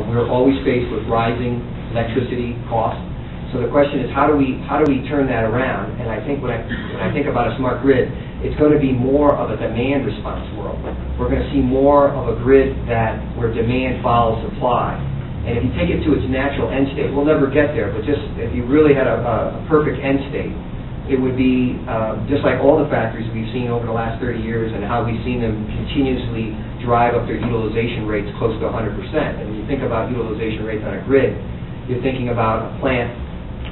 we're always faced with rising electricity costs. So the question is, how do we turn that around? And I think when I think about a smart grid, it's going to be more of a demand response world. We're going to see more of a grid where demand follows supply. And if you take it to its natural end state, we'll never get there, but just if you really had a perfect end state, it would be just like all the factories we've seen over the last 30 years and how we've seen them continuously drive up their utilization rates close to 100%. And when you think about utilization rates on a grid, you're thinking about a plant,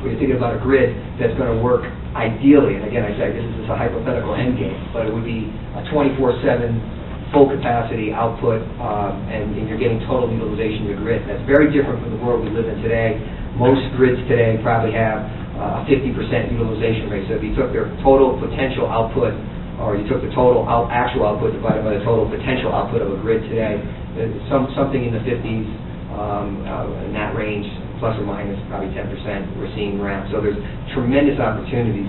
or you're thinking about a grid that's going to work ideally, and again I say this is a hypothetical end game, but it would be a 24/7 full capacity output, and you're getting total utilization of the grid. That's very different from the world we live in today. Most grids today probably have a 50% utilization rate. So if you took their total potential output, or you took the total actual output divided by the total potential output of a grid today, something in the 50s, in that range, plus or minus probably 10% we're seeing around. So there's tremendous opportunities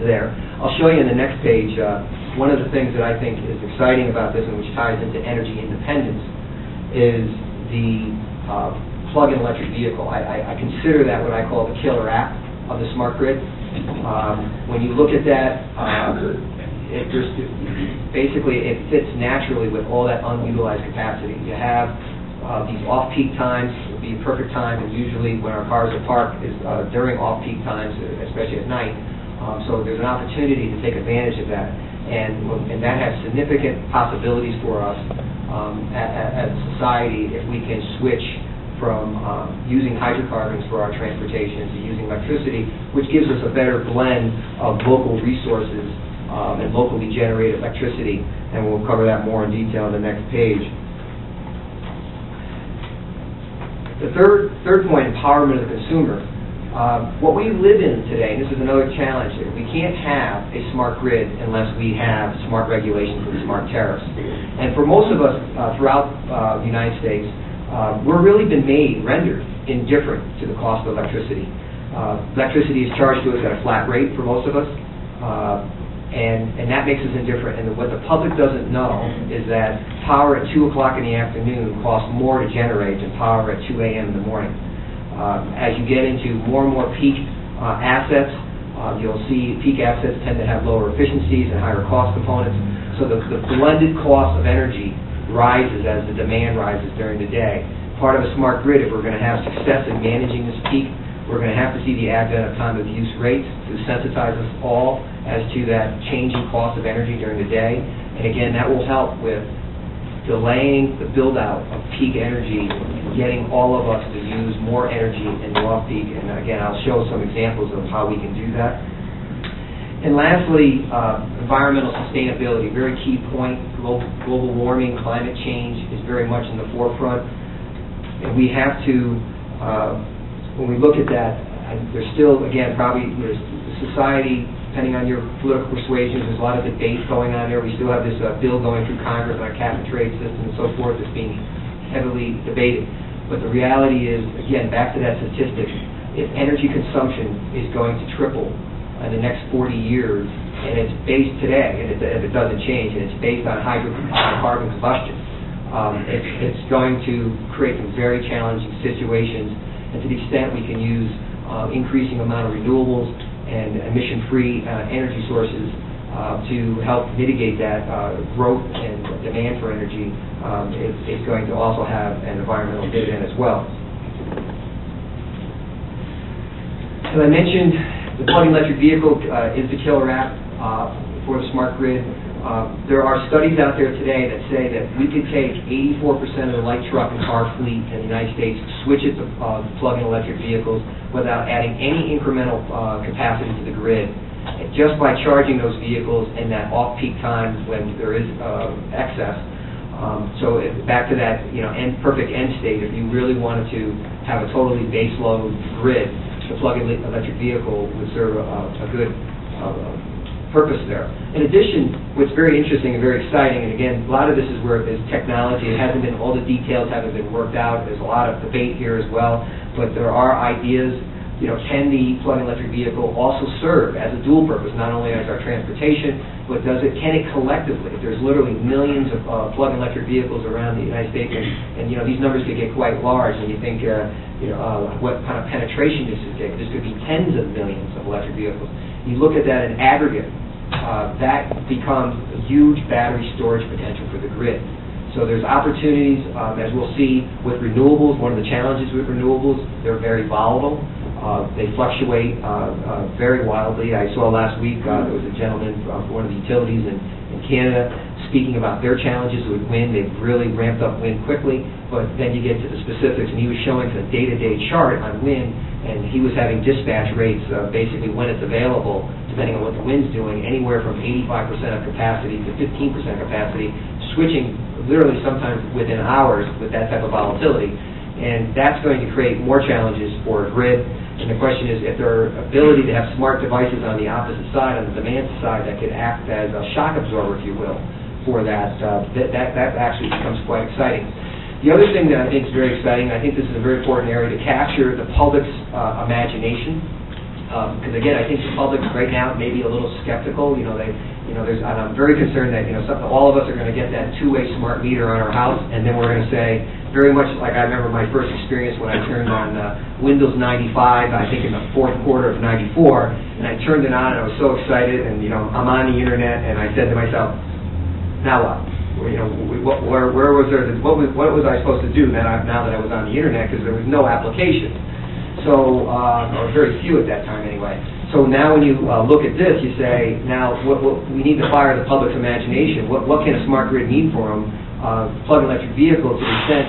there. I'll show you in the next page one of the things that I think is exciting about this, and which ties into energy independence, is the plug-in electric vehicle. I consider that what I call the killer app of the smart grid. When you look at that, basically it fits naturally with all that unutilized capacity. You have these off-peak times would be a perfect time, and usually when our cars are parked is during off-peak times, especially at night. So there's an opportunity to take advantage of that, and that has significant possibilities for us as a society if we can switch from using hydrocarbons for our transportation to using electricity, which gives us a better blend of local resources and locally generated electricity, and we'll cover that more in detail in the next page. The third point, empowerment of the consumer. What we live in today, and this is another challenge here, we can't have a smart grid unless we have smart regulations and smart tariffs. And for most of us throughout the United States, we're really been rendered indifferent to the cost of electricity. Electricity is charged to us at a flat rate for most of us, and that makes us indifferent. And what the public doesn't know is that power at 2 o'clock in the afternoon costs more to generate than power at 2 a.m. in the morning. As you get into more and more peak assets, you'll see peak assets tend to have lower efficiencies and higher cost components. So the blended cost of energy rises as the demand rises during the day. Part of a smart grid, if we're going to have success in managing this peak, we're going to have to see the advent of time of use rates to sensitize us all as to that changing cost of energy during the day. And again, that will help with delaying the build-out of peak energy, getting all of us to use more energy in the off-peak. And again, I'll show some examples of how we can do that. And lastly, environmental sustainability, very key point. Global warming, climate change is very much in the forefront. And we have to, when we look at that, there's still, again, there's society, depending on your political persuasions, there's a lot of debate going on there. We still have this bill going through Congress on a cap-and-trade system and so forth that's being heavily debated. But the reality is, again, back to that statistic, if energy consumption is going to triple in the next 40 years, and it's based today, and if it doesn't change, and it's based on hydrocarbon combustion, it's going to create some very challenging situations. And to the extent we can use increasing amount of renewables and emission-free energy sources to help mitigate that growth and demand for energy, it's going to also have an environmental dividend as well. As I mentioned, the plug-in electric vehicle is the killer app for the smart grid. There are studies out there today that say that we could take 84% of the light truck and car fleet in the United States, switch it to plug-in electric vehicles without adding any incremental capacity to the grid, just by charging those vehicles in that off-peak time when there is excess. So back to that, perfect end state. If you really wanted to have a totally base load grid, the plug-in electric vehicle would serve a good purpose there. In addition, what's very interesting and very exciting, and again, a lot of this is where there's technology. It hasn't been, all the details haven't been worked out. There's a lot of debate here as well, but there are ideas can the plug-in electric vehicle also serve as a dual purpose, not only as our transportation, but can it collectively? There's literally millions of plug-in electric vehicles around the United States, and these numbers could get quite large, and you think, what kind of penetration this could take. This could be tens of millions of electric vehicles. You look at that in aggregate, that becomes a huge battery storage potential for the grid. So there's opportunities, as we'll see with renewables. One of the challenges with renewables, they're very volatile. They fluctuate very wildly. I saw last week there was a gentleman from one of the utilities in Canada speaking about their challenges with wind. They've really ramped up wind quickly, but then you get to the specifics, and he was showing the day-to-day chart on wind, and he was having dispatch rates basically when it's available, depending on what the wind's doing, anywhere from 85% of capacity to 15% capacity, switching literally sometimes within hours with that type of volatility. And that's going to create more challenges for a grid. And the question is, if there are ability to have smart devices on the opposite side, on the demand side, that could act as a shock absorber, if you will, for that, that actually becomes quite exciting. The other thing that I think is very exciting, I think this is a very important area to capture the public's imagination. Because again, I think the public right now may be a little skeptical. And I'm very concerned that all of us are going to get that two-way smart meter on our house, and then we're going to say, very much like I remember my first experience when I turned on Windows 95, I think in the fourth quarter of '94, and I turned it on, and I was so excited, and I'm on the internet, and I said to myself, now what? Where was there? What was I supposed to do now that I was on the internet? Because there was no application. So, or very few at that time anyway. So now when you look at this, you say, now we need to fire the public's imagination. What can a smart grid need for them? Plug-in electric vehicles, to the extent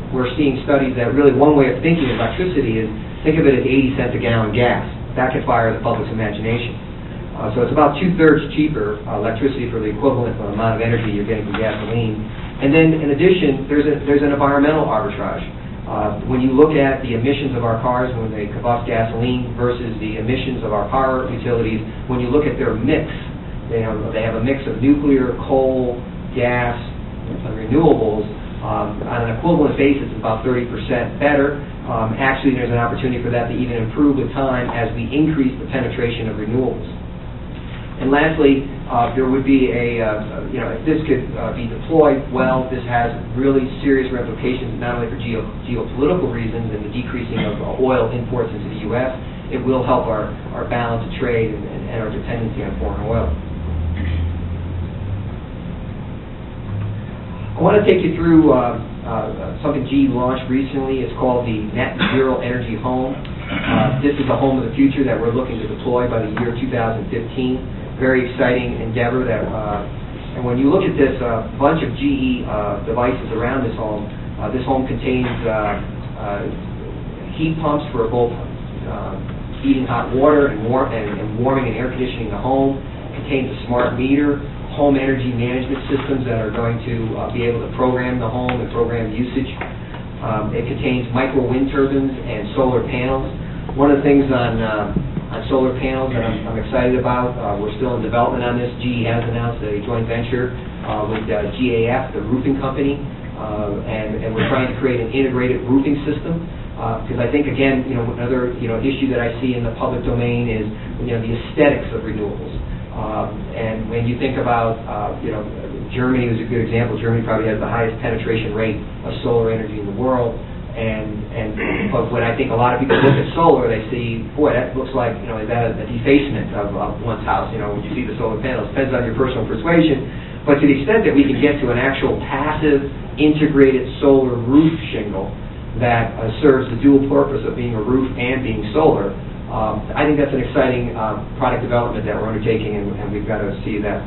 we're seeing studies that really one way of thinking of electricity is, think of it as 80 cents a gallon gas. That can fire the public's imagination. So it's about 2/3 cheaper electricity for the equivalent amount of energy you're getting from gasoline. And then in addition, there's an environmental arbitrage. When you look at the emissions of our cars when they combust gasoline versus the emissions of our power utilities, when you look at their mix, they have a mix of nuclear, coal, gas, and renewables. On an equivalent basis, it's about 30% better. Actually, there's an opportunity for that to even improve with time as we increase the penetration of renewables. And lastly, there would be if this could be deployed well, this has really serious ramifications not only for geopolitical reasons and the decreasing of oil imports into the U.S., it will help our balance of trade and our dependency on foreign oil. I want to take you through something GE launched recently. It's called the Net Zero Energy Home. This is the home of the future that we're looking to deploy by the year 2015. Very exciting endeavor and when you look at this bunch of GE devices around this home contains heat pumps for both heating hot water and warming and air conditioning the home. It contains a smart meter, home energy management systems that are going to be able to program the home and program usage. It contains micro wind turbines and solar panels. One of the things on solar panels that I'm excited about, we're still in development on this. GE has announced a joint venture with GAF, the roofing company, and we're trying to create an integrated roofing system. Because I think, again, another issue that I see in the public domain is the aesthetics of renewables. And when you think about, Germany is a good example. Germany probably has the highest penetration rate of solar energy in the world. But when I think a lot of people look at solar, they see, boy, that looks like, is that a defacement of one's house? When you see the solar panels, depends on your personal persuasion. But to the extent that we can get to an actual passive, integrated solar roof shingle that serves the dual purpose of being a roof and being solar, I think that's an exciting product development that we're undertaking, and we've got to see that